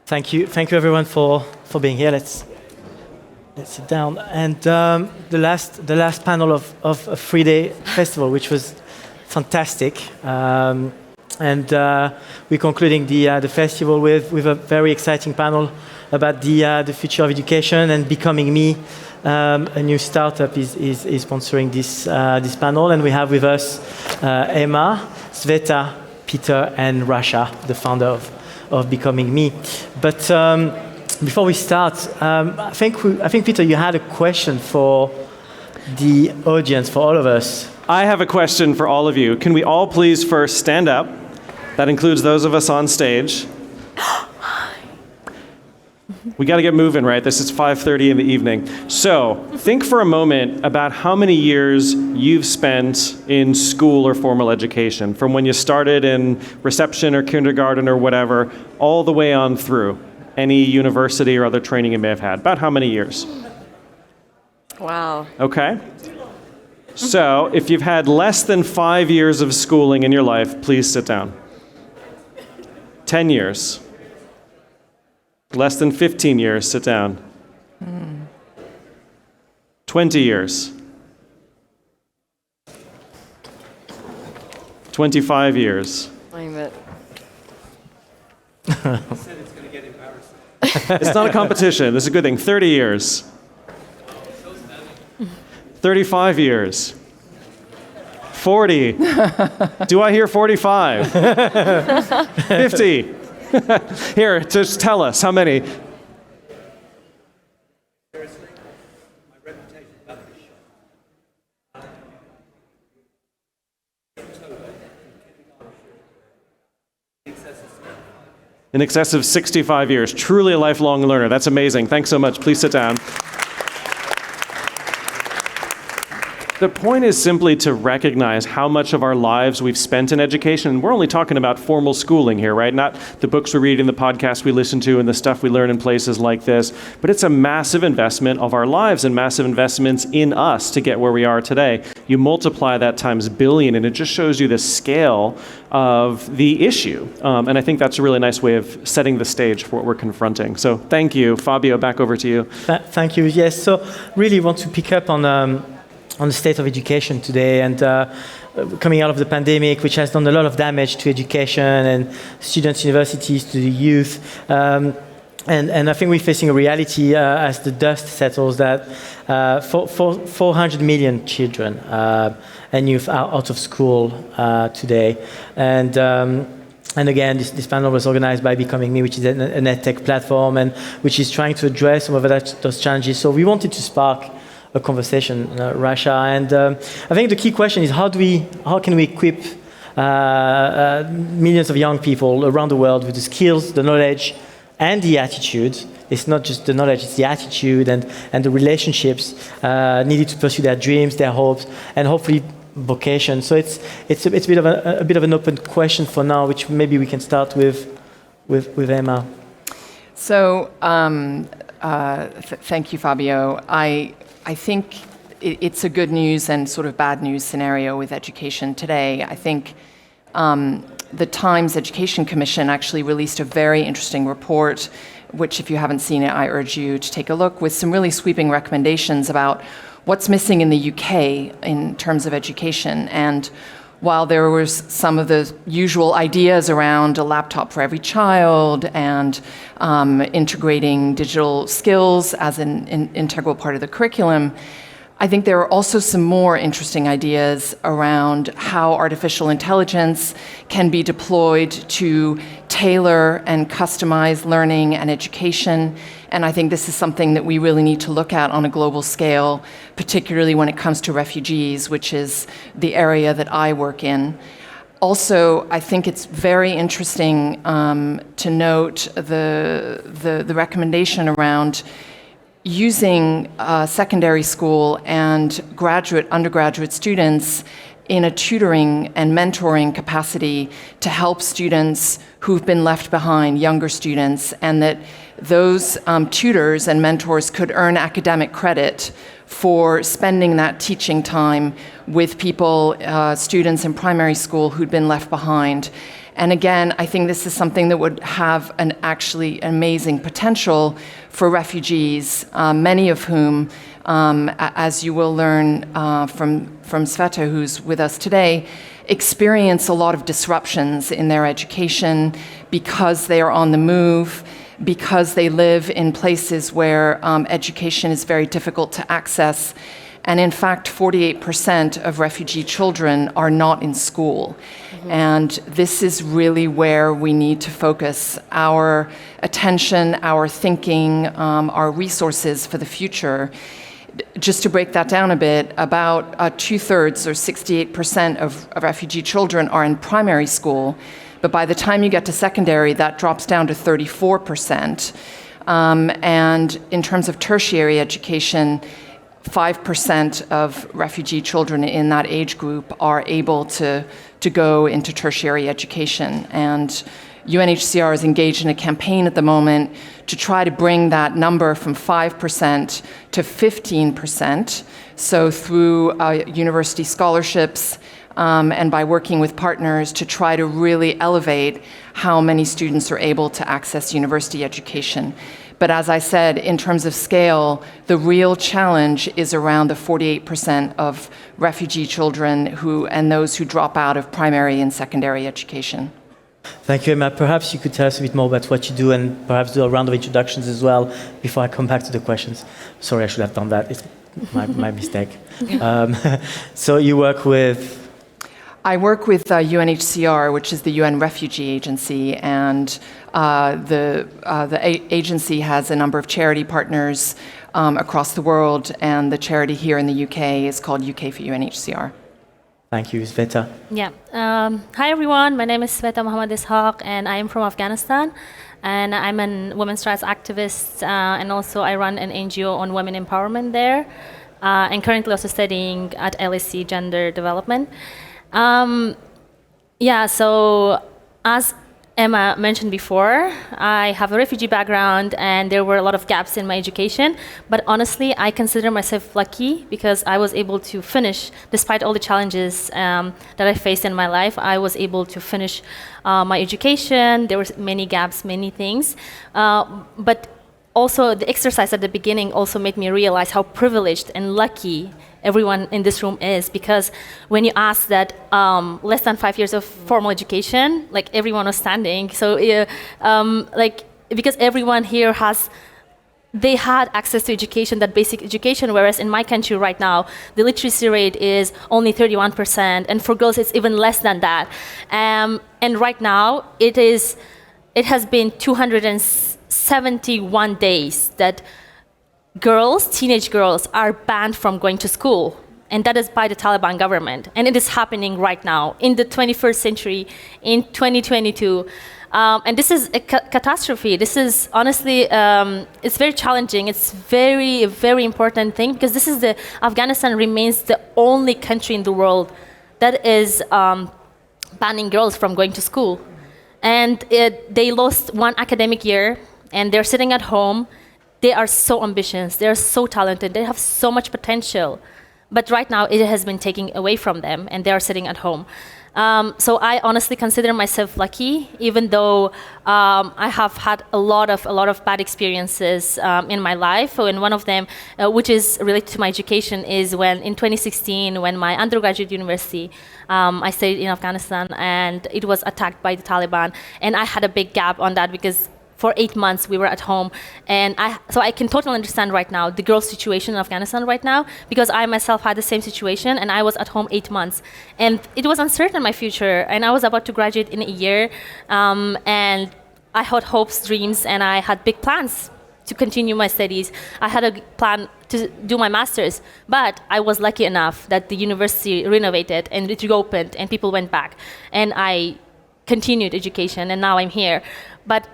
Thank you everyone for being here. Let's sit down. And the last panel of a 3-day festival, which was fantastic. And we're concluding the festival with a very exciting panel about the future of education and Becoming Me. A new startup is sponsoring this panel, and we have with us Emma, Sveto, Peter, and Rasha, the founder of Becoming Me. But before we start, I think Peter, you had a question for the audience, for all of us. I have a question for all of you. Can we all please first stand up? That includes those of us on stage. We got to get moving, right? This is 5:30 in the evening. So think for a moment about how many years you've spent in school or formal education, from when you started in reception or kindergarten or whatever, all the way on through any university or other training you may have had. About how many years? Wow. Okay. So if you've had less than 5 years of schooling in your life, please sit down. 10 years. Less than 15 years, sit down. 20 years. 25 years. Claim it. He said it's going to get embarrassing. It's not a competition. This is a good thing. 30 years. 35 years. 40. Do I hear 45? 50. Here, just tell us, how many? Seriously, my reputation about this show. In excess of 65 years. Truly a lifelong learner. That's amazing. Thanks so much. Please sit down. The point is simply to recognize how much of our lives we've spent in education. And we're only talking about formal schooling here, right? Not the books we read and the podcasts we listen to and the stuff we learn in places like this. But it's a massive investment of our lives and massive investments in us to get where we are today. You multiply that times billion, and it just shows you the scale of the issue. And I think that's a really nice way of setting the stage for what we're confronting. So thank you. Fabio, back over to you. Thank you. Yes, so really want to pick up on the state of education today, and coming out of the pandemic, which has done a lot of damage to education and students, universities, to the youth. And I think we're facing a reality as the dust settles that 400 million children and youth are out of school today. And again, this panel was organized by Becoming Me, which is an EdTech platform, and which is trying to address some of those challenges. So we wanted to spark a conversation, Rasha, and I think the key question is how can we equip millions of young people around the world with the skills, the knowledge, and the attitude. It's not just the knowledge; it's the attitude and the relationships needed to pursue their dreams, their hopes, and hopefully vocations. So it's a bit of an open question for now, which maybe we can start with Emma. So thank you, Fabio. I think it's a good news and sort of bad news scenario with education today. I think the Times Education Commission actually released a very interesting report, which if you haven't seen it, I urge you to take a look, with some really sweeping recommendations about what's missing in the UK in terms of education. And while there was some of the usual ideas around a laptop for every child and integrating digital skills as an integral part of the curriculum, I think there are also some more interesting ideas around how artificial intelligence can be deployed to tailor and customize learning and education. And I think this is something that we really need to look at on a global scale, particularly when it comes to refugees, which is the area that I work in. Also, I think it's very interesting to note the recommendation around using secondary school and undergraduate students in a tutoring and mentoring capacity to help students who've been left behind, younger students, and that those tutors and mentors could earn academic credit for spending that teaching time with people, students in primary school who'd been left behind. And again, I think this is something that would have an actually amazing potential for refugees, many of whom, as you will learn from Sveto, who's with us today, experience a lot of disruptions in their education because they are on the move, because they live in places where education is very difficult to access. And in fact, 48% of refugee children are not in school. And this is really where we need to focus our attention, our thinking, our resources for the future. Just to break that down a bit, about 2/3 or 68% of refugee children are in primary school, but by the time you get to secondary, that drops down to 34%. And in terms of tertiary education, 5% of refugee children in that age group are able to go into tertiary education. And UNHCR is engaged in a campaign at the moment to try to bring that number from 5% to 15%. So through university scholarships and by working with partners to try to really elevate how many students are able to access university education. But as I said, in terms of scale, the real challenge is around the 48% of refugee children and those who drop out of primary and secondary education. Thank you, Emma. Perhaps you could tell us a bit more about what you do and perhaps do a round of introductions as well before I come back to the questions. Sorry, I should have done that. It's my mistake. So you work with... I work with UNHCR, which is the UN Refugee Agency, and the agency has a number of charity partners across the world, and the charity here in the UK is called UK for UNHCR. Thank you, Sveta. Yeah. Hi, everyone. My name is Sveto Mohammed Ishoq, and I am from Afghanistan. And I'm a women's rights activist, and also I run an NGO on women empowerment there, and currently also studying at LSE Gender Development. So as Emma mentioned before, I have a refugee background and there were a lot of gaps in my education, but honestly, I consider myself lucky because I was able to finish, despite all the challenges that I faced in my life, I was able to finish my education. There were many gaps, many things, but also the exercise at the beginning also made me realize how privileged and lucky everyone in this room is, because when you ask that less than 5 years of formal education, like everyone was standing. So because everyone here they had access to education, that basic education, whereas in my country right now, the literacy rate is only 31%, and for girls it's even less than that. And right now, it has been 271 days that teenage girls are banned from going to school. And that is by the Taliban government. And it is happening right now in the 21st century, in 2022. And this is a catastrophe. This is honestly, it's very challenging. It's very, very important thing because Afghanistan remains the only country in the world that is banning girls from going to school. And they lost one academic year and they're sitting at home. They are so ambitious, they are so talented, they have so much potential. But right now it has been taken away from them and they are sitting at home. So I honestly consider myself lucky, even though I have had a lot of bad experiences in my life. And one of them, which is related to my education, is when in 2016, when my undergraduate university, I studied in Afghanistan and it was attacked by the Taliban. And I had a big gap on that because for 8 months we were at home, and so I can totally understand right now the girls' situation in Afghanistan right now, because I myself had the same situation and I was at home 8 months and it was uncertain my future, and I was about to graduate in a year, and I had hopes, dreams, and I had big plans to continue my studies. I had a plan to do my master's, but I was lucky enough that the university renovated and it reopened and people went back, and I continued education and now I'm here. But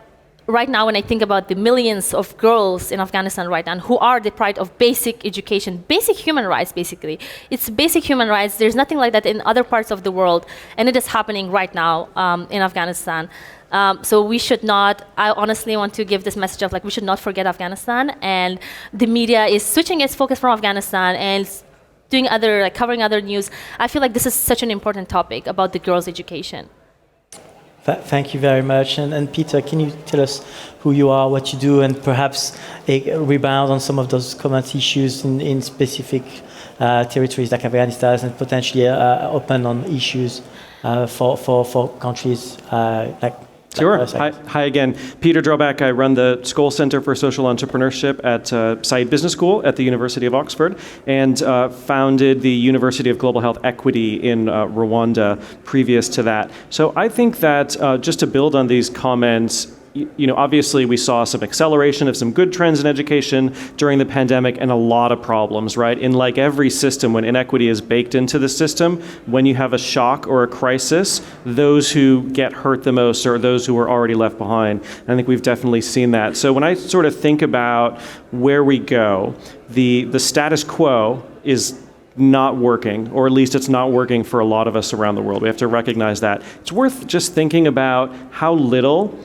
right now, when I think about the millions of girls in Afghanistan right now who are deprived of basic education, basic human rights, basically. It's basic human rights. There's nothing like that in other parts of the world, and it is happening right now in Afghanistan. So we should not, I honestly want to give this message of we should not forget Afghanistan, and the media is switching its focus from Afghanistan and doing covering other news. I feel like this is such an important topic about the girls' education. Thank you very much. And Peter, can you tell us who you are, what you do, and perhaps rebound on some of those common issues in specific territories like Afghanistan, and potentially open on issues for countries like. Sure. Hi again. Peter Drobac. I run the Skoll Center for Social Entrepreneurship at Saïd Business School at the University of Oxford, and founded the University of Global Health Equity in Rwanda previous to that. So I think that just to build on these comments, obviously we saw some acceleration of some good trends in education during the pandemic and a lot of problems, right? In like every system, when inequity is baked into the system, when you have a shock or a crisis, those who get hurt the most are those who are already left behind. And I think we've definitely seen that. So when I sort of think about where we go, the status quo is not working, or at least it's not working for a lot of us around the world. We have to recognize that. It's worth just thinking about how little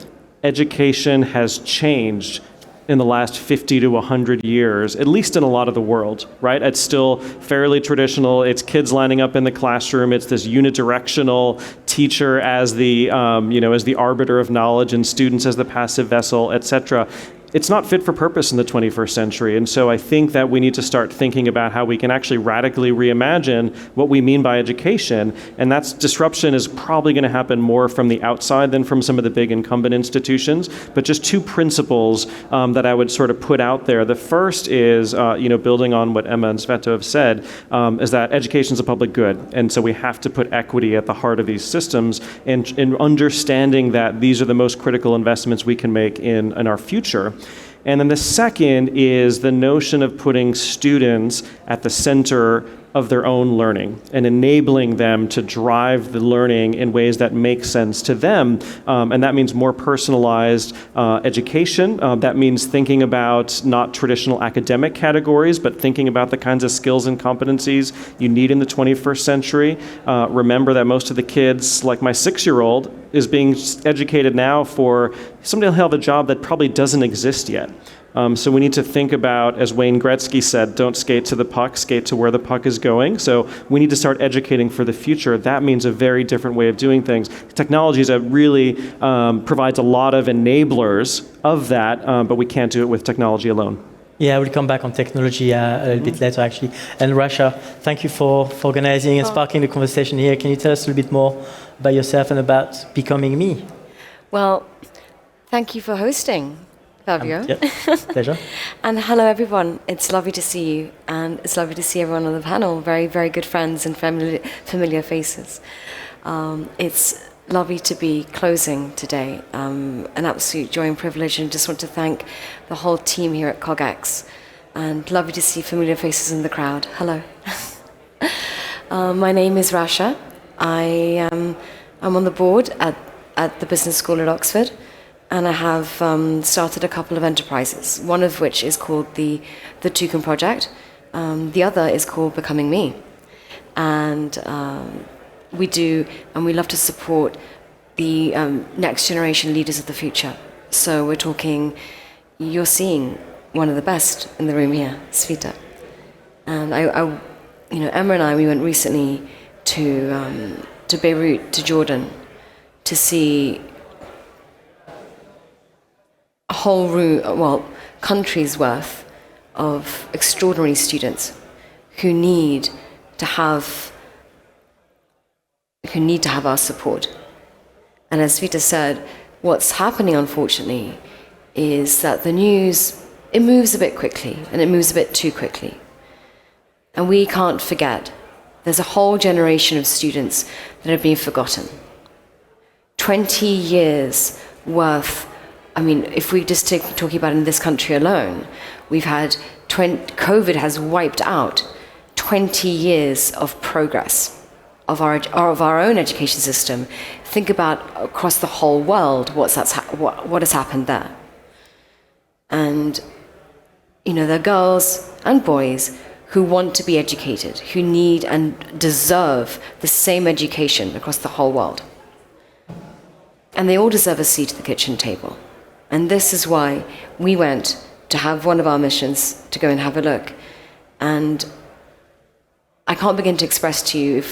education has changed in the last 50 to 100 years, at least in a lot of the world, right? It's still fairly traditional. It's kids lining up in the classroom. It's this unidirectional teacher as the, as the arbiter of knowledge and students as the passive vessel, etc. It's not fit for purpose in the 21st century. And so I think that we need to start thinking about how we can actually radically reimagine what we mean by education. And that's disruption is probably going to happen more from the outside than from some of the big incumbent institutions. But just two principles that I would sort of put out there. The first is, building on what Emma and Sveto have said, is that education is a public good. And so we have to put equity at the heart of these systems, and understanding that these are the most critical investments we can make in our future. And then the second is the notion of putting students at the center of their own learning and enabling them to drive the learning in ways that make sense to them. And that means more personalized education. That means thinking about not traditional academic categories, but thinking about the kinds of skills and competencies you need in the 21st century. Remember that most of the kids, like my 6-year-old, is being educated now for somebody who'll have a job that probably doesn't exist yet. So we need to think about, as Wayne Gretzky said, don't skate to the puck, skate to where the puck is going. So we need to start educating for the future. That means a very different way of doing things. Technology really provides a lot of enablers of that, but we can't do it with technology alone. Yeah, we'll come back on technology a little bit later, actually. And Rasha, thank you for organizing and sparking the conversation here. Can you tell us a little bit more about yourself and about becoming me? Well, thank you for hosting, Fabio. Pleasure. And hello, everyone. It's lovely to see you, and it's lovely to see everyone on the panel. Very, very good friends and familiar faces. It's lovely to be closing today. An absolute joy and privilege, and just want to thank the whole team here at CogX. And lovely to see familiar faces in the crowd. Hello. My name is Rasha. I'm on the board at the Business School at Oxford. And I have started a couple of enterprises, one of which is called the Toucan Project. The other is called Becoming Me. And we love to support the next generation leaders of the future. So we're talking, you're seeing one of the best in the room here, Sveto. And Emma and I, we went recently to Beirut, to Jordan, to see a whole country's worth of extraordinary students who need to have our support. And as Vita said, what's happening, unfortunately, is that the news, it moves a bit quickly, and it moves a bit too quickly. And we can't forget, there's a whole generation of students that have been forgotten. 20 years worth. I mean, if we just talking about in this country alone, we've had COVID has wiped out 20 years of progress of our own education system. Think about across the whole world what has happened there. And there are girls and boys who want to be educated, who need and deserve the same education across the whole world. And they all deserve a seat at the kitchen table. And this is why we went to have one of our missions to go and have a look. And I can't begin to express to you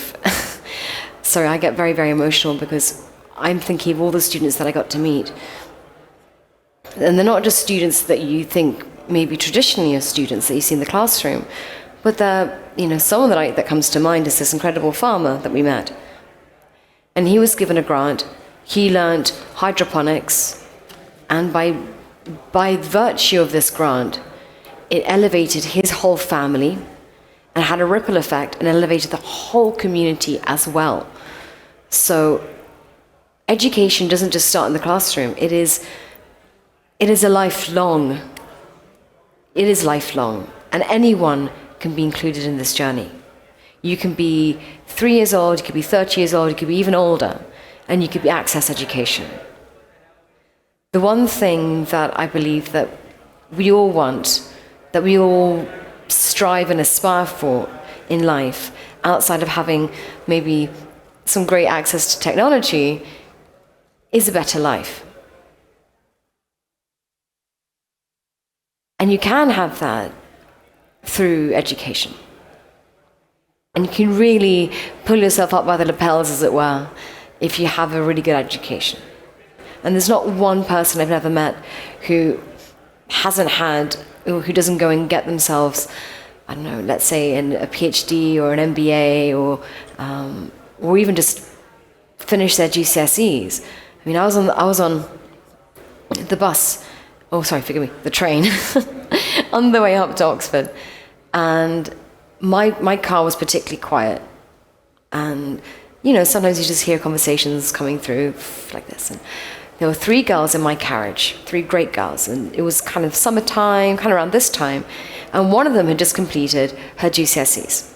sorry, I get very, very emotional because I'm thinking of all the students that I got to meet. And they're not just students that you think maybe traditionally are students that you see in the classroom, but someone that comes to mind is this incredible farmer that we met. And he was given a grant. He learned hydroponics, and by virtue of this grant, it elevated his whole family and had a ripple effect and elevated the whole community as well. So education doesn't just start in the classroom. It is a lifelong. It is lifelong, and anyone can be included in this journey. You can be 3 years old, you could be 30 years old, you could be even older, and you could access education. The one thing that I believe that we all want, that we all strive and aspire for in life, outside of having maybe some great access to technology, is a better life. And you can have that through education. And you can really pull yourself up by the lapels, as it were, if you have a really good education. And there's not one person I've ever met who hasn't had, or who doesn't go and get themselves, I don't know, let's say a PhD or an MBA, or even just finish their GCSEs. I mean, I was on the bus. Oh, sorry, forgive me, the train, on the way up to Oxford. And my car was particularly quiet. And, sometimes you just hear conversations coming through like this. And there were 3 girls in my carriage, 3 great girls. And it was kind of summertime, kind of around this time. And one of them had just completed her GCSEs.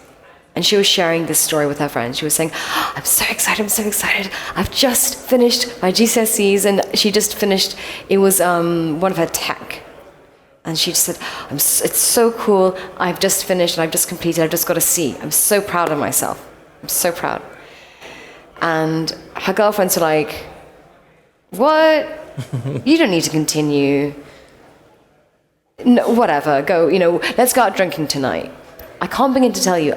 And she was sharing this story with her friends. She was saying, I'm so excited. I've just finished my GCSEs. And she just finished, it was one of her tech. And she just said, it's so cool. I've just finished and I've just completed. I've just got a C. I'm so proud of myself. I'm so proud. And her girlfriends were like, what? You don't need to continue. No, whatever, go, let's go out drinking tonight. I can't begin to tell you,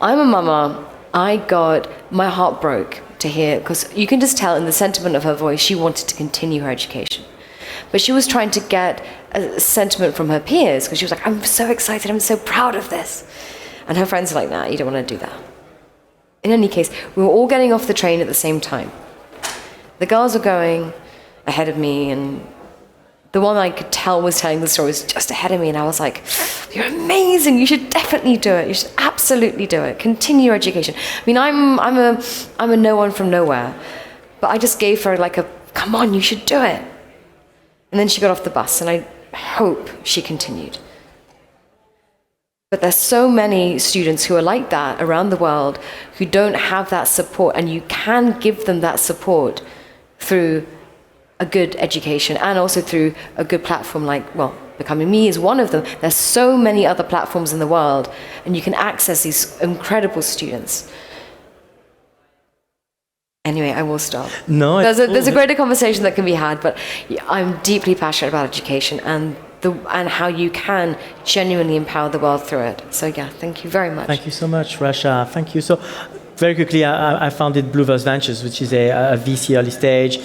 I'm a mama. My heart broke to hear, because you can just tell in the sentiment of her voice, she wanted to continue her education. But she was trying to get a sentiment from her peers, because she was like, I'm so excited, I'm so proud of this. And her friends are like, nah, you don't want to do that. In any case, we were all getting off the train at the same time. The girls were going ahead of me, and the one I could tell was telling the story was just ahead of me, and I was like, you're amazing, you should definitely do it, you should absolutely do it, continue your education. I mean, I'm a no one from nowhere, but I just gave her like come on, you should do it. And then she got off the bus, and I hope she continued. But there's so many students who are like that around the world who don't have that support, and you can give them that support through a good education and also through a good platform like, Becoming Me is one of them. There's so many other platforms in the world, and you can access these incredible students. Anyway, I will stop. No, there's a greater conversation that can be had, but I'm deeply passionate about education and how you can genuinely empower the world through it. So yeah, thank you very much. Thank you so much, Rasha. Thank you. So very quickly, I founded Blueverse Ventures, which is a VC early stage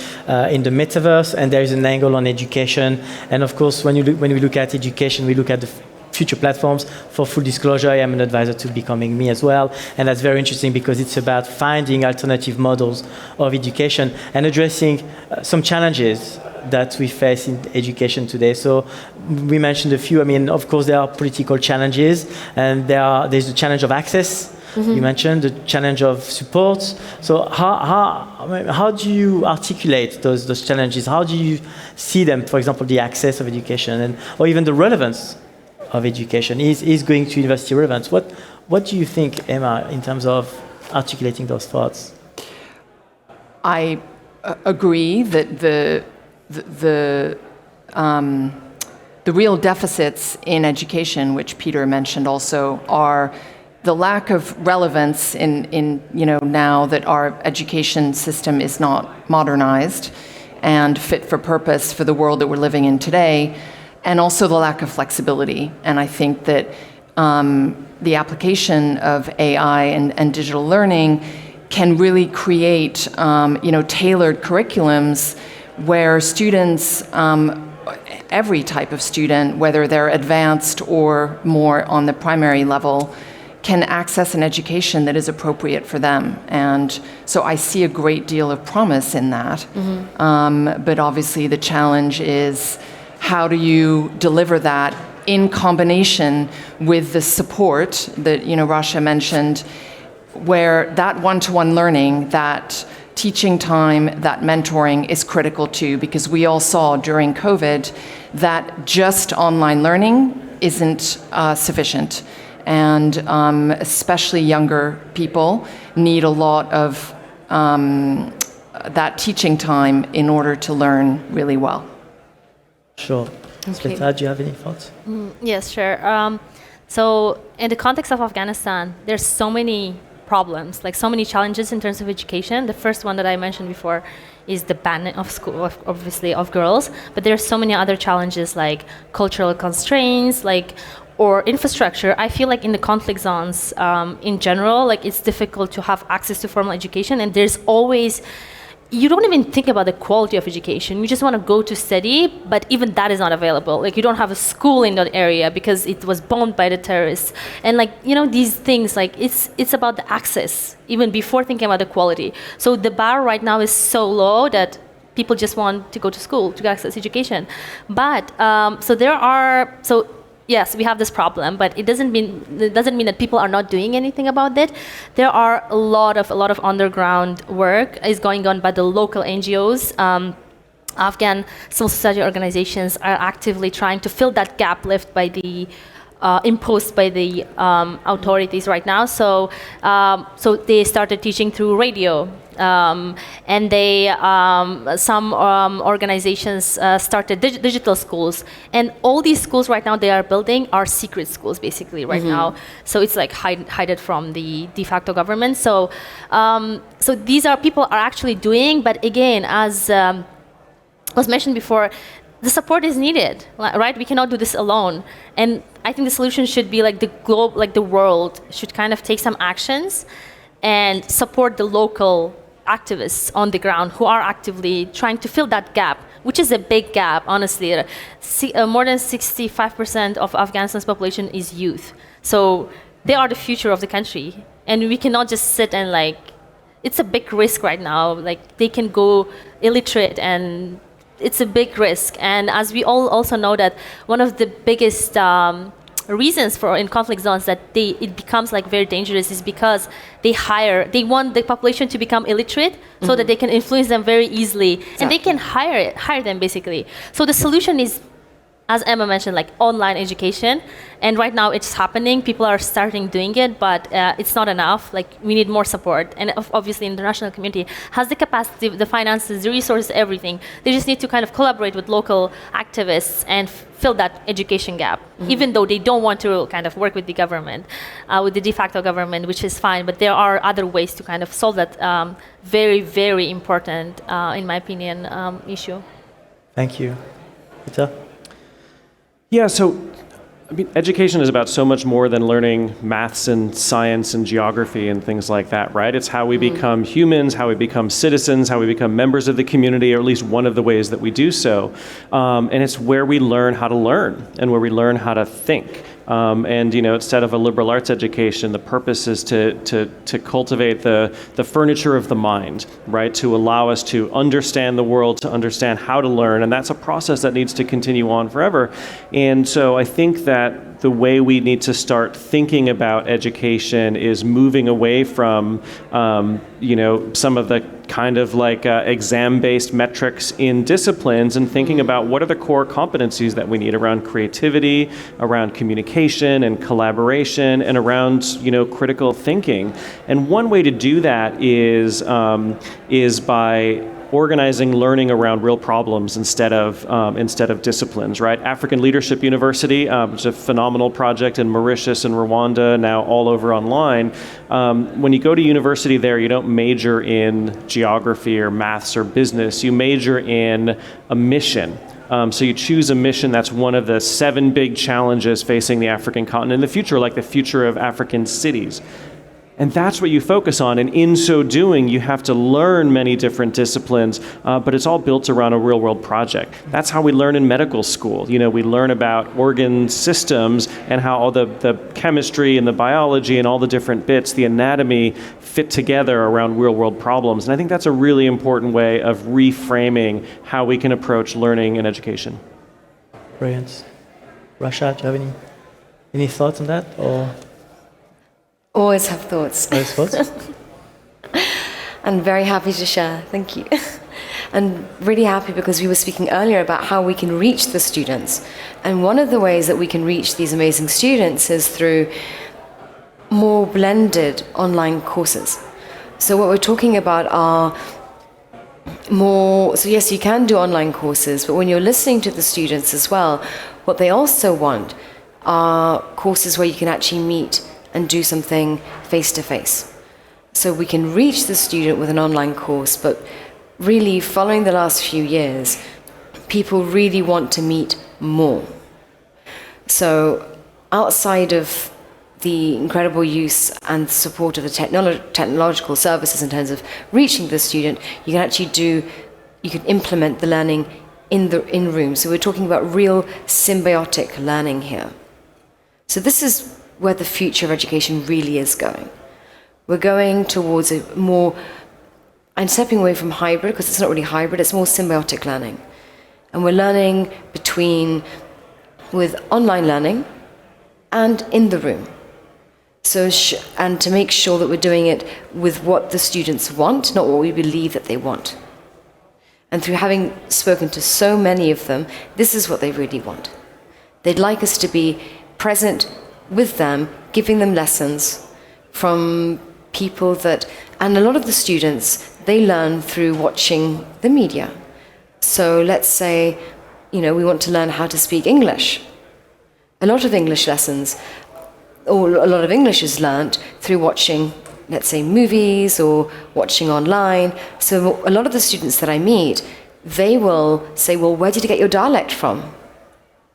in the metaverse, and there is an angle on education. And of course, when we look at education, we look at the future platforms. For full disclosure, I am an advisor to Becoming Me as well, and that's very interesting because it's about finding alternative models of education and addressing some challenges that we face in education today. So we mentioned a few. I mean, of course, there are political challenges, and there's the challenge of access. Mm-hmm. You mentioned the challenge of support. So how do you articulate those challenges? How do you see them? For example, the access of education, or even the relevance of education is going to university relevance. What do you think, Emma, in terms of articulating those thoughts? I agree that the real deficits in education, which Peter mentioned also, are the lack of relevance in now that our education system is not modernized and fit for purpose for the world that we're living in today, and also the lack of flexibility. And I think that the application of AI and digital learning can really create tailored curriculums where students, every type of student, whether they're advanced or more on the primary level, can access an education that is appropriate for them. And so I see a great deal of promise in that. But obviously the challenge is, how do you deliver that in combination with the support that Rasha mentioned, where that one-to-one learning, that teaching time, that mentoring is critical too, because we all saw during COVID that just online learning isn't sufficient. And especially younger people need a lot of that teaching time in order to learn really well. Sure. Sveto, do you have any thoughts? Yes, sure. So in the context of Afghanistan, there's so many problems, like so many challenges in terms of education. The first one that I mentioned before is the ban of school, obviously, of girls. But there are so many other challenges like cultural constraints, or infrastructure. I feel like in the conflict zones, in general, like it's difficult to have access to formal education, and there's always, you don't even think about the quality of education. You just want to go to study, but even that is not available. Like you don't have a school in that area because it was bombed by the terrorists. And these things, it's about the access, even before thinking about the quality. So the bar right now is so low that people just want to go to school to access education. But, yes, we have this problem, but it doesn't mean that people are not doing anything about it. There are a lot of underground work is going on by the local NGOs. Afghan civil society organizations are actively trying to fill that gap left by the imposed by the authorities right now. So they started teaching through radio. And some organizations started digital schools, and all these schools right now they are building are secret schools basically right now. So it's like hide it from the de facto government. So these are people are actually doing, but again, as was mentioned before, the support is needed, right? We cannot do this alone, and I think the solution should be like the globe, like the world should kind of take some actions and support the local activists on the ground who are actively trying to fill that gap, which is a big gap, honestly. More than 65% of Afghanistan's population is youth. So they are the future of the country. And we cannot just sit and it's a big risk right now. Like they can go illiterate, and it's a big risk. And as we all also know that one of the biggest reasons for in conflict zones that it becomes very dangerous is because they want the population to become illiterate so that they can influence them very easily. Exactly. And they can hire them basically. So the solution is, as Emma mentioned, online education. And right now it's happening. People are starting doing it, but it's not enough. We need more support. And obviously the international community has the capacity, the finances, the resources, everything. They just need to kind of collaborate with local activists and fill that education gap, even though they don't want to kind of work with the government, with the de facto government, which is fine. But there are other ways to kind of solve that very, very important, in my opinion, issue. Thank you. Peter? Yeah, so education is about so much more than learning maths and science and geography and things like that, right? It's how we become humans, how we become citizens, how we become members of the community, or at least one of the ways that we do so. And it's where we learn how to learn and where we learn how to think. And instead of a liberal arts education, the purpose is to cultivate the furniture of the mind, right? To allow us to understand the world, to understand how to learn, and that's a process that needs to continue on forever. And so I think that the way we need to start thinking about education is moving away from, some of the kind of exam-based metrics in disciplines, and thinking about what are the core competencies that we need around creativity, around communication and collaboration, and around critical thinking. And one way to do that is by organizing learning around real problems instead of disciplines, right? African Leadership University, which is a phenomenal project in Mauritius and Rwanda, now all over online. When you go to university there, you don't major in geography or maths or business. You major in a mission. So you choose a mission that's one of the 7 big challenges facing the African continent in the future, like the future of African cities. And that's what you focus on. And in so doing, you have to learn many different disciplines, but it's all built around a real world project. That's how we learn in medical school. You know, we learn about organ systems and how all the chemistry and the biology and all the different bits, the anatomy, fit together around real world problems. And I think that's a really important way of reframing how we can approach learning and education. Brilliant. Rasha, do you have any thoughts on that? Or Always have thoughts. those thoughts? I'm very happy to share. Thank you. And really happy because we were speaking earlier about how we can reach the students. And one of the ways that we can reach these amazing students is through more blended online courses. So what we're talking about are more, so yes, you can do online courses, but when you're listening to the students as well, what they also want are courses where you can actually meet and do something face-to-face. So we can reach the student with an online course, but really following the last few years, people really want to meet more. So outside of the incredible use and support of the technological services in terms of reaching the student, you can implement the learning in room. So we're talking about real symbiotic learning here. So this is where the future of education really is going. We're going towards a more, I'm stepping away from hybrid because it's not really hybrid, it's more symbiotic learning. And we're learning with online learning and in the room. So, and to make sure that we're doing it with what the students want, not what we believe that they want. And through having spoken to so many of them, this is what they really want. They'd like us to be present with them, giving them lessons from people and a lot of the students, they learn through watching the media. So let's say, we want to learn how to speak English. A lot of English lessons, or a lot of English is learned through watching, let's say, movies or watching online. So a lot of the students that I meet, they will say, well, where did you get your dialect from?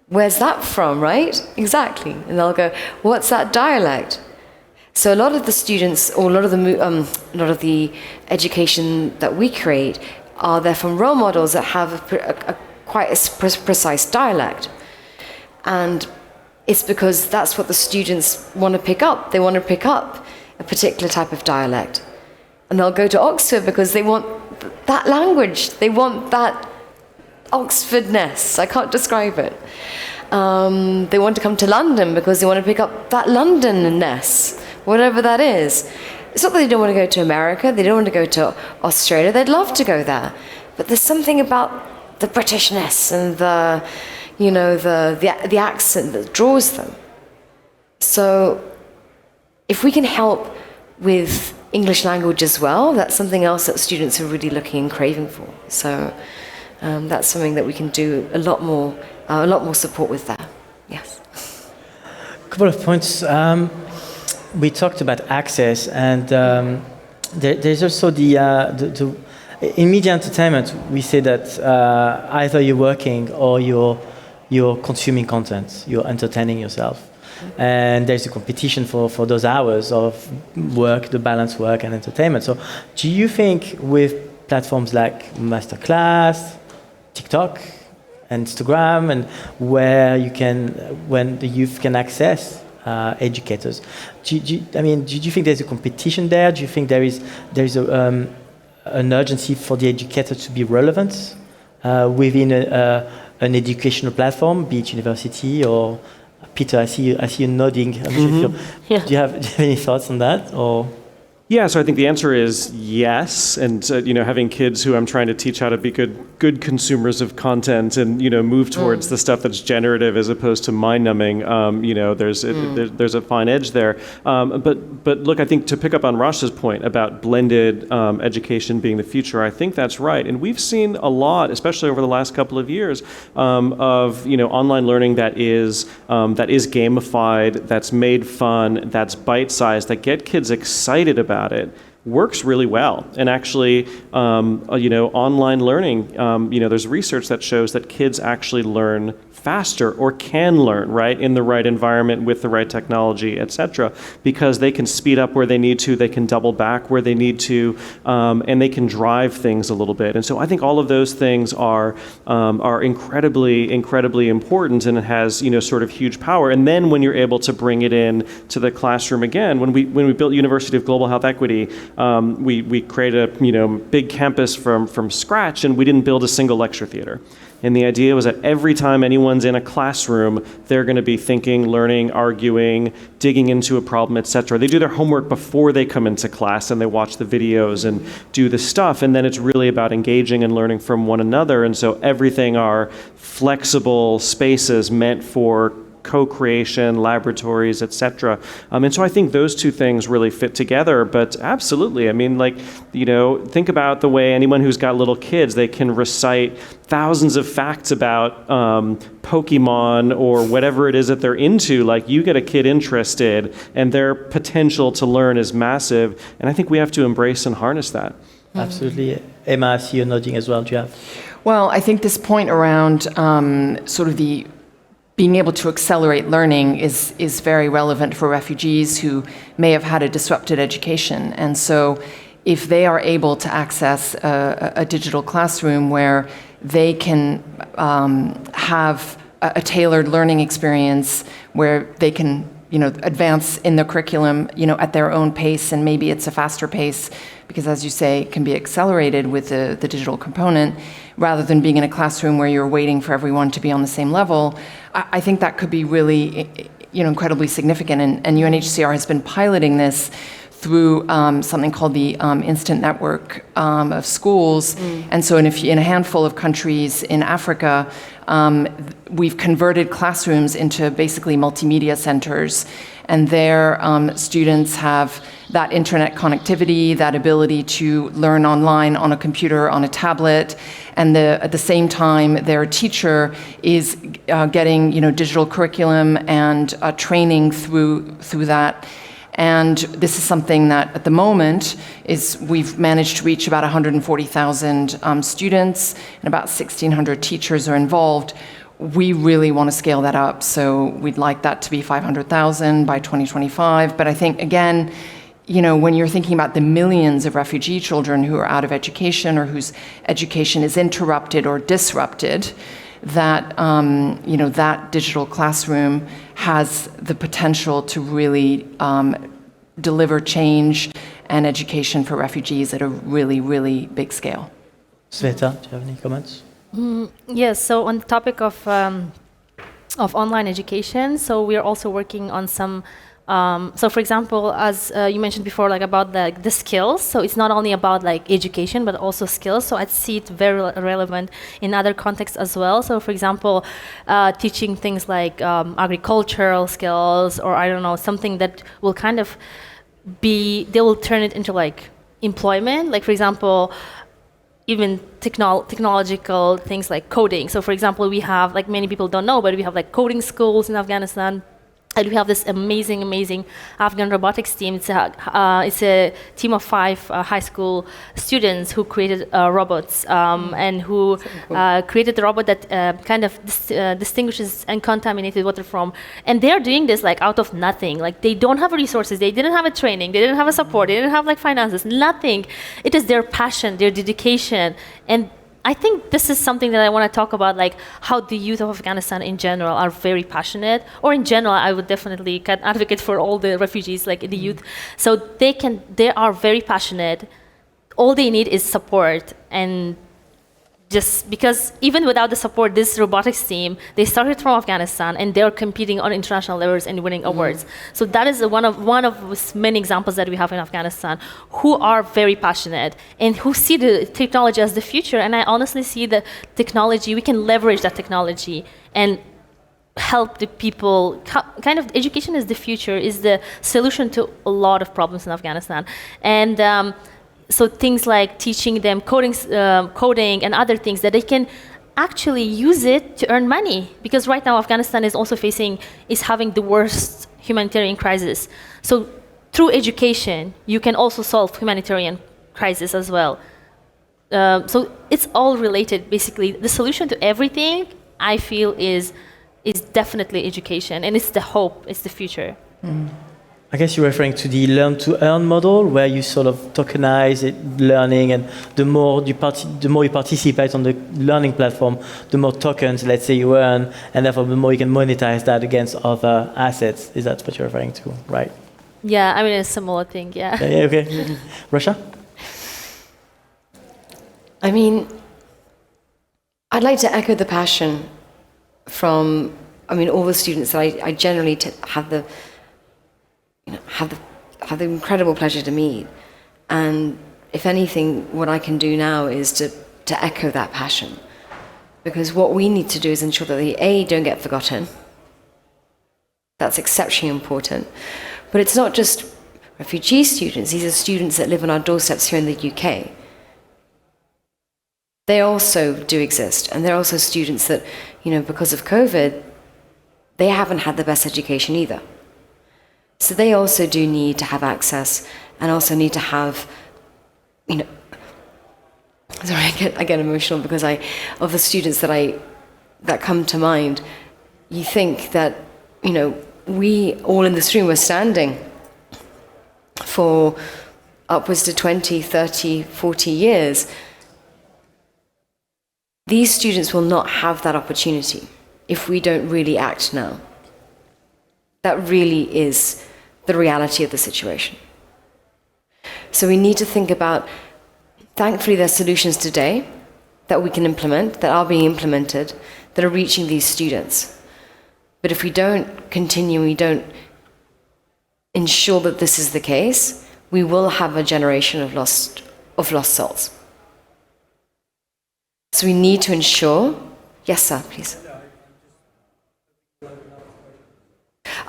Where's that from, right? Exactly. And they'll go, what's that dialect? So a lot of the students, or a lot of the education that we create, they're from role models that have quite a precise dialect. And it's because that's what the students want to pick up. They want to pick up a particular type of dialect. And they'll go to Oxford because they want that language. They want that Oxfordness. I can't describe it. They want to come to London because they want to pick up that Londonness, whatever that is. It's not that they don't want to go to America, they don't want to go to Australia, they'd love to go there. But there's something about the Britishness and the accent that draws them. So if we can help with English language as well, that's something else that students are really looking and craving for. So that's something that we can do a lot more support with there. Yes. A couple of points. We talked about access, and there's also the in media entertainment. We say that either you're working or you're consuming content, you're entertaining yourself, and there's a competition for those hours of work, the balanced work and entertainment. So, do you think with platforms like Masterclass, TikTok, and Instagram, and when the youth can access educators, do you think there's a competition there? Do you think there is an urgency for the educator to be relevant within an educational platform, be it university or Peter? I see you nodding. Yeah. Do you have any thoughts on that, or? Yeah, so I think the answer is yes. And having kids who I'm trying to teach how to be good consumers of content and move towards the stuff that's generative as opposed to mind-numbing. There's a fine edge there. But look, I think to pick up on Rasha's point about blended education being the future, I think that's right. And we've seen a lot, especially over the last couple of years, of online learning that is gamified, that's made fun, that's bite-sized, that get kids excited about it, works really well. And actually, online learning, there's research that shows that kids actually learn faster or can learn, right, in the right environment with the right technology, et cetera, because they can speed up where they need to, they can double back where they need to, and they can drive things a little bit. And so I think all of those things are incredibly, incredibly important, and it has, sort of huge power. And then when you're able to bring it in to the classroom again, when we built University of Global Health Equity, we created a big campus from scratch, and we didn't build a single lecture theater. And the idea was that every time anyone's in a classroom, they're going to be thinking, learning, arguing, digging into a problem, et cetera. They do their homework before they come into class, and they watch the videos and do the stuff. And then it's really about engaging and learning from one another. And so everything are flexible spaces meant for co-creation, laboratories, et cetera. And so I think those two things really fit together. But absolutely, think about the way anyone who's got little kids, they can recite thousands of facts about Pokemon or whatever it is that they're into. Like, you get a kid interested, and their potential to learn is massive. And I think we have to embrace and harness that. Absolutely. Emma, I see you nodding as well. Do you have? Well, I think this point around sort of the being able to accelerate learning is very relevant for refugees who may have had a disrupted education. And so if they are able to access a digital classroom where they can have a tailored learning experience, where they can advance in the curriculum at their own pace, and maybe it's a faster pace because, as you say, it can be accelerated with the digital component, rather than being in a classroom where you're waiting for everyone to be on the same level. I think that could be really incredibly significant, and UNHCR has been piloting this through something called the Instant Network of Schools. And so in a handful of countries in Africa, we've converted classrooms into basically multimedia centers, and there students have that internet connectivity, that ability to learn online on a computer, on a tablet, and at the same time their teacher is getting digital curriculum and training through that. And this is something that at the moment we've managed to reach about 140,000 students, and about 1,600 teachers are involved. We really want to scale that up, so we'd like that to be 500,000 by 2025. But I think, again, when you're thinking about the millions of refugee children who are out of education or whose education is interrupted or disrupted, that that digital classroom has the potential to really deliver change and education for refugees at a really, really big scale. Sveta, do you have any comments? Yes. So on the topic of online education, so we are also working on some. So, for example, as you mentioned before, about the skills. So it's not only about education, but also skills. So I see it very relevant in other contexts as well. So, for example, teaching things like agricultural skills, or I don't know, something that will kind of they will turn it into employment. For example, even technological things like coding. So, for example, we have, many people don't know, but we have coding schools in Afghanistan. And we have this amazing Afghan robotics team. It's a team of 5 high school students who created robots and who created the robot that kind of distinguishes uncontaminated water from. And they're doing this out of nothing. They don't have resources. They didn't have a training. They didn't have a support. They didn't have finances. Nothing. It is their passion, their dedication, and I think this is something that I want to talk about, how the youth of Afghanistan in general are very passionate, or in general, I would definitely advocate for all the refugees, the youth. So they are very passionate. All they need is support, and just because even without the support, this robotics team, they started from Afghanistan and they're competing on international levels and winning awards. So that is one of many examples that we have in Afghanistan who are very passionate and who see the technology as the future. And I honestly see the technology, we can leverage that technology and help the people. Kind of education is the future, is the solution to a lot of problems in Afghanistan. And so things like teaching them coding and other things that they can actually use it to earn money. Because right now Afghanistan is also having the worst humanitarian crisis. So through education, you can also solve humanitarian crisis as well. So it's all related, basically. The solution to everything, I feel, is definitely education, and it's the hope, it's the future. I guess you're referring to the learn-to-earn model, where you sort of tokenize learning, and the more you participate on the learning platform, the more tokens, let's say, you earn, and therefore the more you can monetize that against other assets. Is that what you're referring to, right? Yeah, I mean, it's a similar thing, yeah. Yeah, okay. Russia? I mean, I'd like to echo the passion from, all the students that I generally have the incredible pleasure to meet. And if anything, what I can do now is to echo that passion. Because what we need to do is ensure that they, don't get forgotten. That's exceptionally important. But it's not just refugee students. These are students that live on our doorsteps here in the UK. They also do exist. And they're also students that, because of COVID, they haven't had the best education either. So they also do need to have access, and also need to have, sorry, I get emotional because of the students that come to mind. You think that, we all in this room are standing for upwards to 20, 30, 40 years. These students will not have that opportunity if we don't really act now. That really is the reality of the situation. So we need to think about, thankfully there's solutions today that we can implement, that are being implemented, that are reaching these students. But if we don't continue, we don't ensure that this is the case, we will have a generation of lost souls. So we need to ensure, yes sir, please.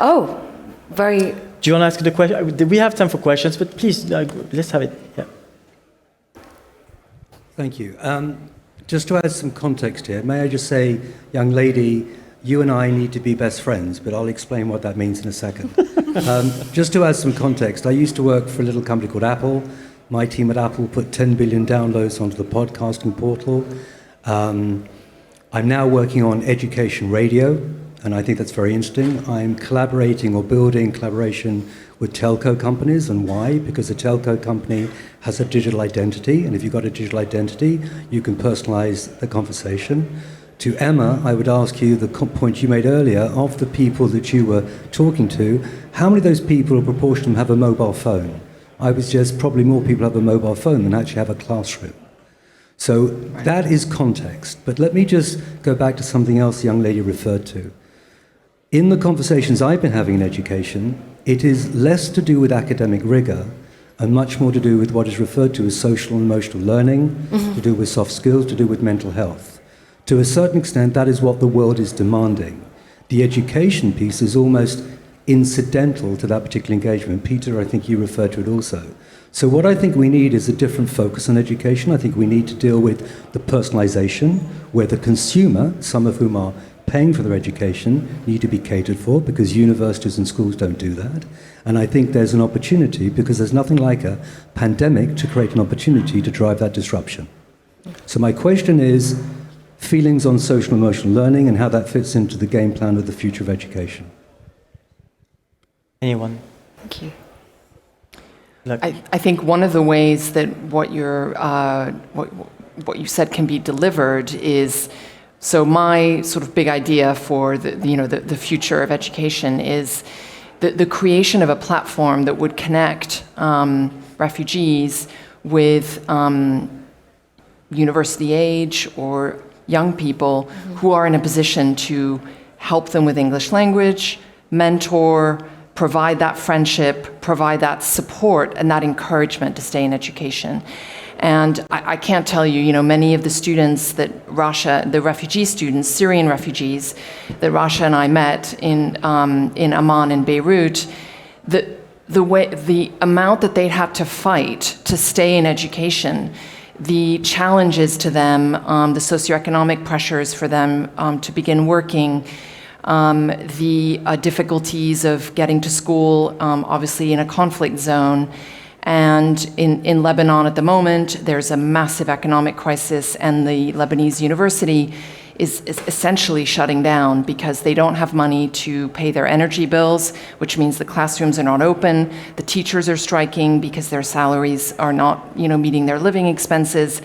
Oh, very. Do you want to ask the question? We have time for questions, but please, let's have it. Yeah. Thank you. Just to add some context here, may I just say, young lady, you and I need to be best friends, but I'll explain what that means in a second. Just to add some context, I used to work for a little company called Apple. My team at Apple put 10 billion downloads onto the podcasting portal. I'm now working on education radio, and I think that's very interesting. I'm collaborating or building collaboration with telco companies. And why? Because a telco company has a digital identity, and if you've got a digital identity, you can personalize the conversation. To Emma, I would ask you the point you made earlier, of the people that you were talking to, how many of those people, a proportion of them, have a mobile phone? I would suggest probably more people have a mobile phone than actually have a classroom. So that is context. But let me just go back to something else the young lady referred to. In the conversations I've been having in education, it is less to do with academic rigor and much more to do with what is referred to as social and emotional learning, to do with soft skills, to do with mental health. To a certain extent, that is what the world is demanding. The education piece is almost incidental to that particular engagement. Peter, I think you referred to it also. So what I think we need is a different focus on education. I think we need to deal with the personalization, where the consumer, some of whom are paying for their education, need to be catered for, because universities and schools don't do that. And I think there's an opportunity, because there's nothing like a pandemic to create an opportunity to drive that disruption. So my question is, feelings on social and emotional learning and how that fits into the game plan of the future of education. Anyone? Thank you. I think one of the ways that what you said can be delivered is, so my sort of big idea for the future of education is the creation of a platform that would connect refugees with university age or young people who are in a position to help them with English language, mentor, provide that friendship, provide that support and that encouragement to stay in education. And I can't tell you, many of the students that the refugee students, Syrian refugees, that Rasha and I met in Amman and Beirut, the amount that they'd have to fight to stay in education, the challenges to them, the socioeconomic pressures for them to begin working, the difficulties of getting to school, obviously in a conflict zone. And in Lebanon at the moment, there's a massive economic crisis, and the Lebanese university is essentially shutting down because they don't have money to pay their energy bills, which means the classrooms are not open. The teachers are striking because their salaries are not, meeting their living expenses.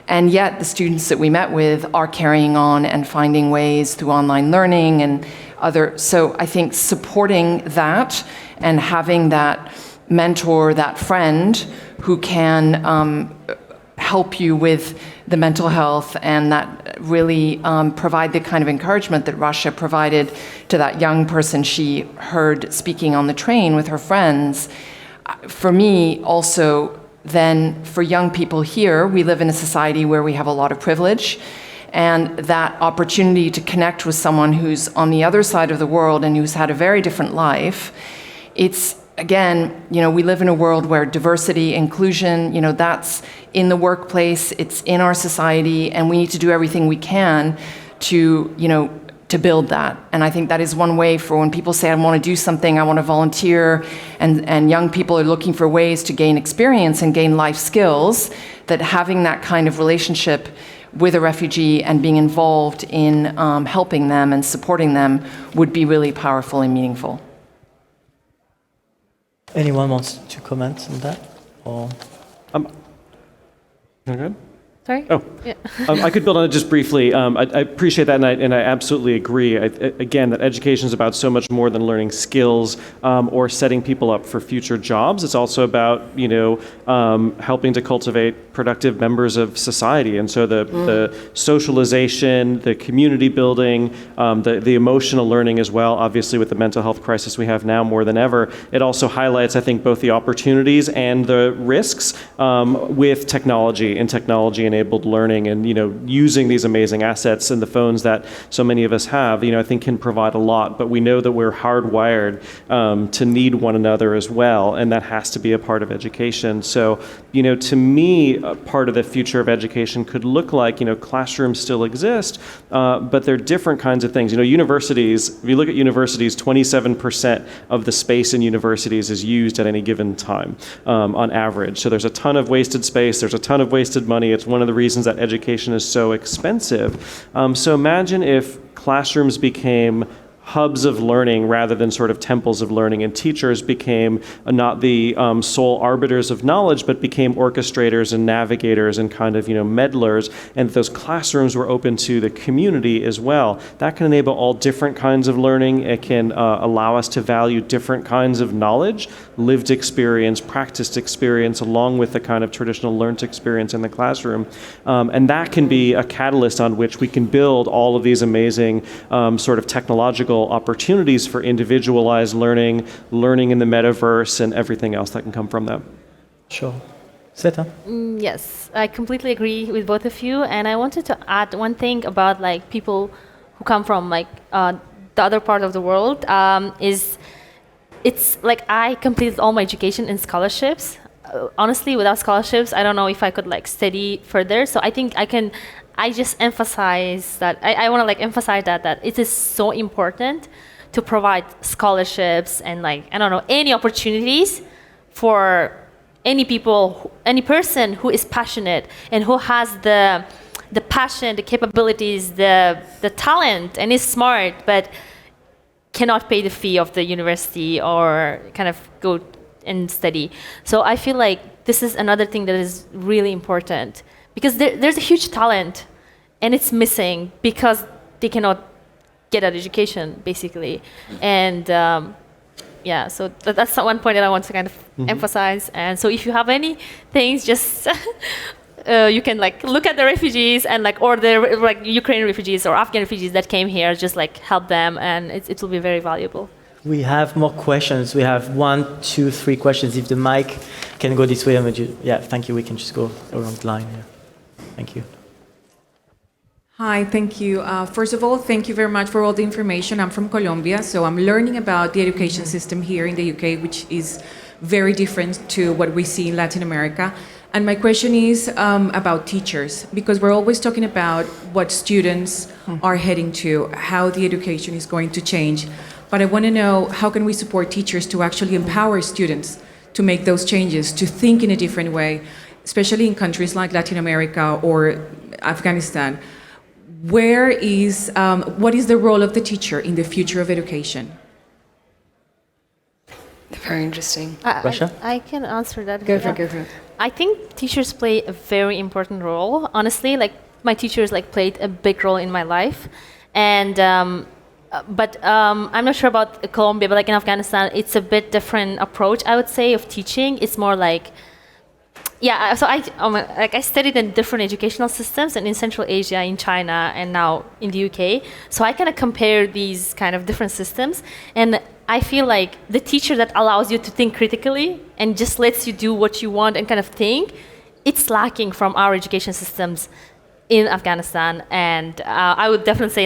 And yet the students that we met with are carrying on and finding ways through online learning and other. So I think supporting that and having that mentor, that friend who can help you with the mental health and that really provide the kind of encouragement that Rasha provided to that young person she heard speaking on the train with her friends. For me, also, then for young people here, we live in a society where we have a lot of privilege, and that opportunity to connect with someone who's on the other side of the world and who's had a very different life. It's, again, we live in a world where diversity, inclusion, that's in the workplace, it's in our society, and we need to do everything we can to, to build that. And I think that is one way for when people say, I want to do something, I want to volunteer, and young people are looking for ways to gain experience and gain life skills, that having that kind of relationship with a refugee and being involved in helping them and supporting them would be really powerful and meaningful. Anyone wants to comment on that? Or good? Sorry? Oh, yeah. I could build on it just briefly. I appreciate that, and I absolutely agree. Again, that education is about so much more than learning skills or setting people up for future jobs. It's also about, helping to cultivate productive members of society. And so the socialization, the community building, the emotional learning as well, obviously with the mental health crisis we have now more than ever, it also highlights, I think, both the opportunities and the risks with technology and technology-enabled learning, and using these amazing assets and the phones that so many of us have, I think can provide a lot. But we know that we're hardwired to need one another as well, and that has to be a part of education. So, to me, part of the future of education could look like, classrooms still exist, but they're different kinds of things. Universities, if you look at universities, 27% of the space in universities is used at any given time on average. So there's a ton of wasted space, there's a ton of wasted money. It's one of the reasons that education is so expensive. So imagine if classrooms became hubs of learning rather than sort of temples of learning, and teachers became not the sole arbiters of knowledge, but became orchestrators and navigators and kind of meddlers, and those classrooms were open to the community as well. That can enable all different kinds of learning. It can allow us to value different kinds of knowledge, lived experience, practiced experience, along with the kind of traditional learned experience in the classroom, and that can be a catalyst on which we can build all of these amazing sort of technological opportunities for individualized learning in the metaverse, and everything else that can come from that. Sure. Sveto? Yes, I completely agree with both of you. And I wanted to add one thing about people who come from the other part of the world. It's I completed all my education in scholarships. Honestly, without scholarships, I don't know if I could study further. So I think I just emphasize that, I want to emphasize that it is so important to provide scholarships and any opportunities for any people, any person who is passionate and who has the passion, the capabilities, the talent, and is smart, but cannot pay the fee of the university or kind of go and study. So I feel this is another thing that is really important, because there's a huge talent and it's missing because they cannot get an education, basically. And so that's one point that I want to kind of emphasize. And so if you have any things, just you can look at the refugees and or the Ukrainian refugees or Afghan refugees that came here, just help them, and it will be very valuable. We have more questions. We have 1, 2, 3 questions. If the mic can go this way, thank you. We can just go along the line here. Thank you. Hi, thank you. First of all, thank you very much for all the information. I'm from Colombia, so I'm learning about the education system here in the UK, which is very different to what we see in Latin America. And my question is about teachers, because we're always talking about what students are heading to, how the education is going to change. But I want to know, how can we support teachers to actually empower students to make those changes, to think in a different way, especially in countries like Latin America or Afghanistan? What is the role of the teacher in the future of education? Very interesting. Russia? I can answer that. Go for it. I think teachers play a very important role. Honestly, like my teachers played a big role in my life, and but I'm not sure about Colombia, but in Afghanistan, it's a bit different approach, I would say, of teaching. It's more like, yeah. So I studied in different educational systems, and in Central Asia, in China, and now in the UK. So I kind of compare these kind of different systems, and I feel like the teacher that allows you to think critically and just lets you do what you want and kind of think, it's lacking from our education systems in Afghanistan. And I would definitely say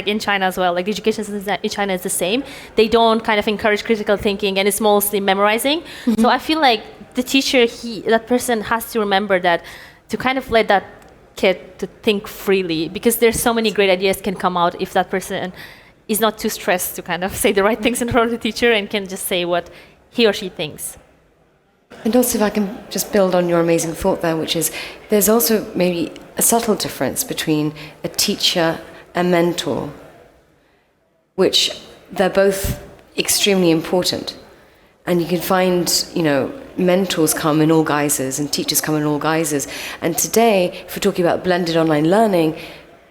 in China as well, the education system in China is the same. They don't kind of encourage critical thinking, and it's mostly memorizing. Mm-hmm. So I feel like the teacher, that person has to remember that, to kind of let that kid to think freely, because there's so many great ideas can come out if that person is not too stressed to kind of say the right things in front of the teacher and can just say what he or she thinks. And also, if I can just build on your amazing thought there, which is, there's also maybe a subtle difference between a teacher and mentor, which they're both extremely important. And you can find, mentors come in all guises and teachers come in all guises. And today, if we're talking about blended online learning,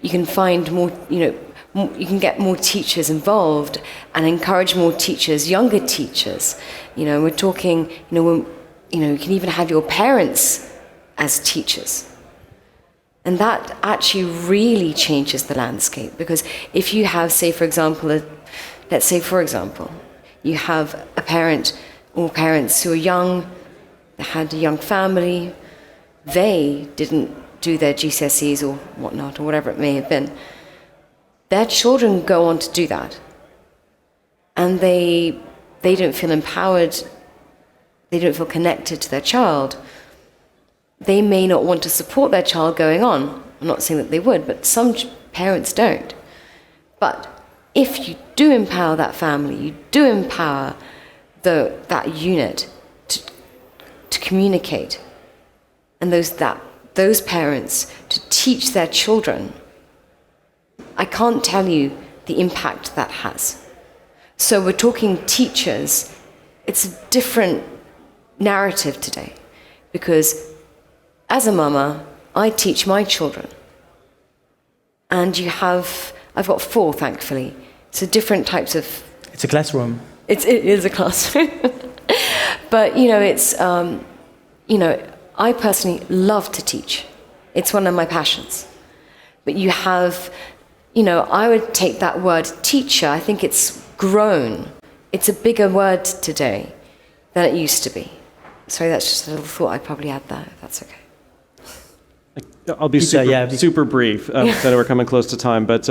you can find more, you can get more teachers involved and encourage more teachers, younger teachers. We're talking, you can even have your parents as teachers. And that actually really changes the landscape, because if you have, for example, you have a parent or parents who are young, they had a young family, they didn't do their GCSEs or whatnot, or whatever it may have been. Their children go on to do that, and they don't feel empowered, they don't feel connected to their child. They may not want to support their child going on. I'm not saying that they would, but some parents don't. But if you do empower that family, you do empower that unit to communicate, and those parents to teach their children, I can't tell you the impact that has. So we're talking teachers. It's a different narrative today, because as a mama, I teach my children. And I've got 4, thankfully. So different types of... It's a classroom. It is a classroom. But, I personally love to teach. It's one of my passions. But you have... I would take that word teacher, I think it's grown. It's a bigger word today than it used to be. Sorry, that's just a little thought I'd probably add there, if that's okay. I'll be super brief. I know we're coming close to time. But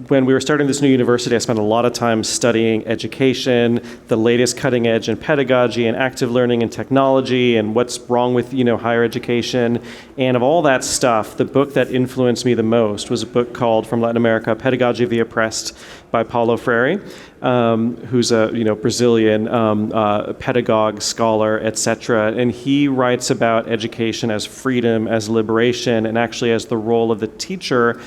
when we were starting this new university, I spent a lot of time studying education, the latest cutting edge in pedagogy and active learning and technology, and what's wrong with higher education. And of all that stuff, the book that influenced me the most was a book called, from Latin America, Pedagogy of the Oppressed by Paulo Freire, who's a Brazilian pedagogue, scholar, etc. And he writes about education as freedom, as liberation, and actually as the role of the teacher,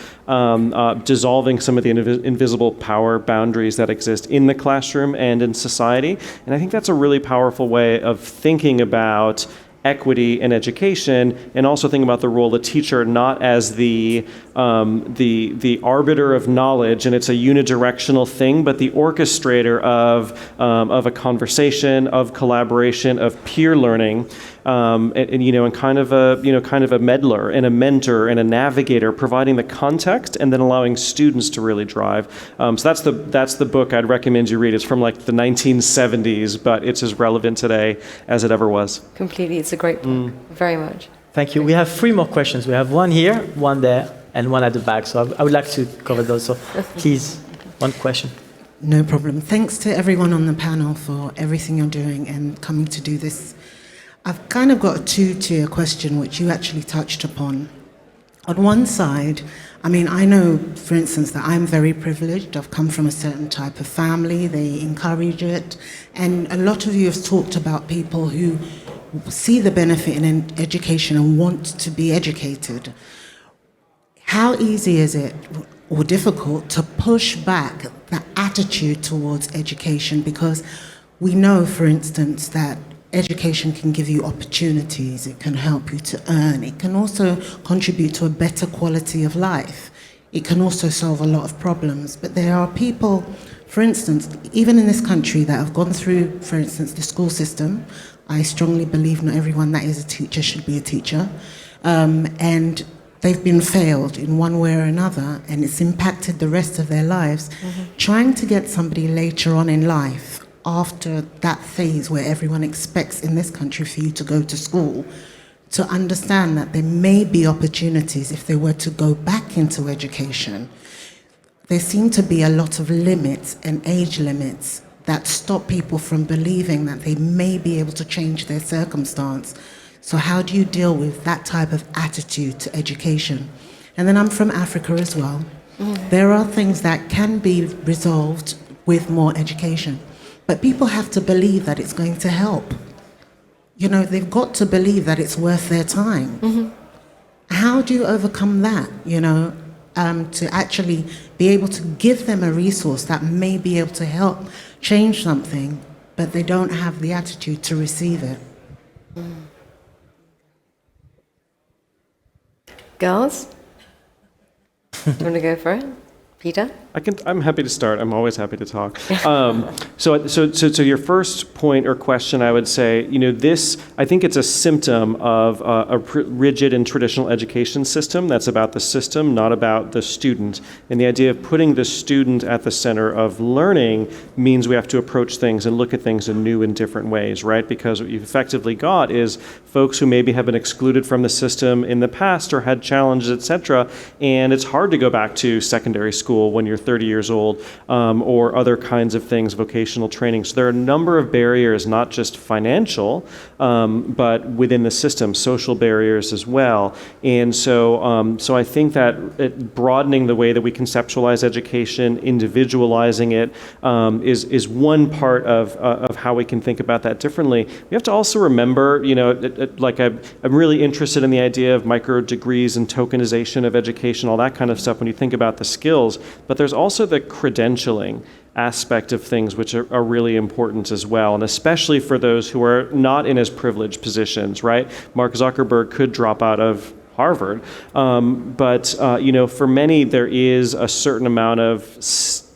dissolving some of the invisible power boundaries that exist in the classroom and in society. And I think that's a really powerful way of thinking about equity in education, and also think about the role of the teacher not as the arbiter of knowledge, and it's a unidirectional thing, but the orchestrator of a conversation, of collaboration, of peer learning, and kind of a meddler and a mentor and a navigator, providing the context and then allowing students to really drive. So that's the book I'd recommend you read. It's from the 1970s, but it's as relevant today as it ever was. Completely, it's a great book, very much. Thank you. We have 3 more questions. We have one here, one there, and one at the back. So I would like to cover those. So please, one question. No problem. Thanks to everyone on the panel for everything you're doing and coming to do this. I've kind of got a two-tier question, which you actually touched upon. On one side, I mean, I know, for instance, that I'm very privileged. I've come from a certain type of family. They encourage it. And a lot of you have talked about people who see the benefit in education and want to be educated. How easy is it, or difficult, to push back the attitude towards education? Because we know, for instance, that education can give you opportunities, it can help you to earn, it can also contribute to a better quality of life. It can also solve a lot of problems. But there are people, for instance, even in this country, that have gone through, for instance, the school system. I strongly believe not everyone that is a teacher should be a teacher. And they've been failed in one way or another, and it's impacted the rest of their lives. Trying to get somebody later on in life, after that phase where everyone expects in this country for you to go to school, to understand that there may be opportunities if they were to go back into education. There seem to be a lot of limits and age limits that stop people from believing that they may be able to change their circumstance. So how do you deal with that type of attitude to education? And then I'm from Africa as well. There are things that can be resolved with more education. But people have to believe that it's going to help. You know, they've got to believe that it's worth their time. How do you overcome that, you know, to actually be able to give them a resource that may be able to help change something, but they don't have the attitude to receive it? Girls? Do you want to go for it? Peter? I'm happy to start. I'm always happy to talk. So your first point or question, I would say, you know, this, I think it's a symptom of a rigid and traditional education system that's about the system, not about the student. And the idea of putting the student at the center of learning means we have to approach things and look at things in new and different ways, right? Because what you've effectively got is folks who maybe have been excluded from the system in the past or had challenges, et cetera, and it's hard to go back to secondary school when you're 30 years old, or other kinds of things, vocational training. So there are a number of barriers, not just financial, but within the system, social barriers as well. And so I think that broadening the way that we conceptualize education, individualizing it, is one part of how we can think about that differently. We have to also remember, you know, like I'm really interested in the idea of micro degrees and tokenization of education, all that kind of stuff when you think about the skills, but there's also the credentialing aspect of things which are really important as well, and especially for those who are not in as privileged positions, right? Mark Zuckerberg could drop out of Harvard, but you know, for many there is a certain amount of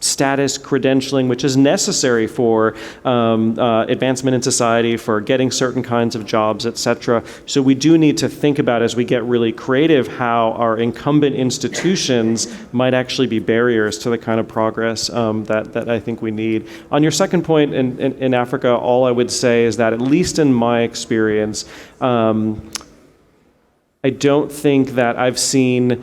status credentialing which is necessary for advancement in society, for getting certain kinds of jobs, etc. So we do need to think about, as we get really creative, how our incumbent institutions might actually be barriers to the kind of progress that I think we need. On your second point, in Africa, all I would say is that, at least in my experience, I don't think that I've seen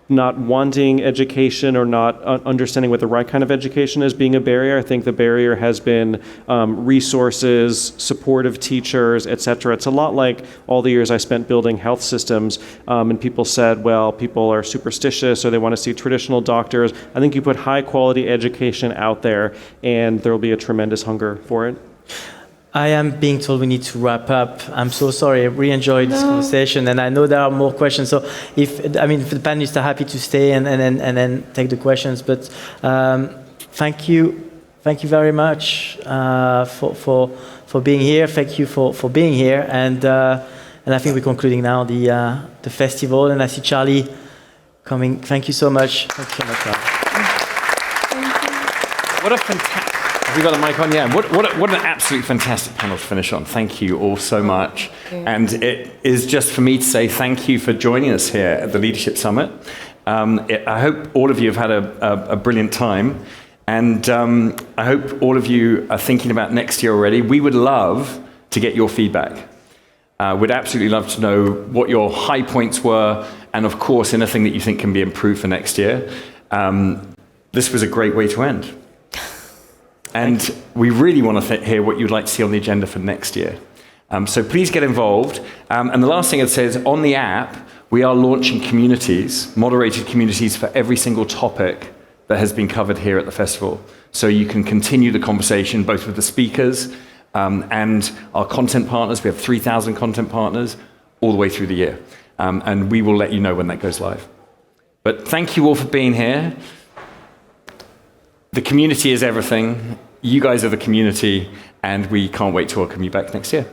not wanting education or not understanding what the right kind of education is being a barrier. I think the barrier has been resources, supportive teachers, et cetera. It's a lot like all the years I spent building health systems, and people said, well, people are superstitious or they want to see traditional doctors. I think you put high quality education out there and there will be a tremendous hunger for it. I am being told we need to wrap up. I'm so sorry. I really enjoyed this conversation, and I know there are more questions. So, if the panelists are happy to stay and then take the questions. But thank you very much for being here. Thank you for being here, and I think we're concluding now the festival. And I see Charlie coming. Thank you so much. Thank you so much, Charlie. What a fantastic. Have we got a mic on? Yeah. What an absolutely fantastic panel to finish on. Thank you all so much. And it is just for me to say thank you for joining us here at the Leadership Summit. I hope all of you have had a brilliant time. And I hope all of you are thinking about next year already. We would love to get your feedback. We'd absolutely love to know what your high points were, and of course, anything that you think can be improved for next year. This was a great way to end. And we really want to hear what you'd like to see on the agenda for next year. So please get involved. And the last thing it says, on the app, we are launching communities, moderated communities for every single topic that has been covered here at the festival. So you can continue the conversation both with the speakers and our content partners. We have 3,000 content partners all the way through the year. And we will let you know when that goes live. But thank you all for being here. The community is everything. You guys are the community, and we can't wait to welcome you back next year.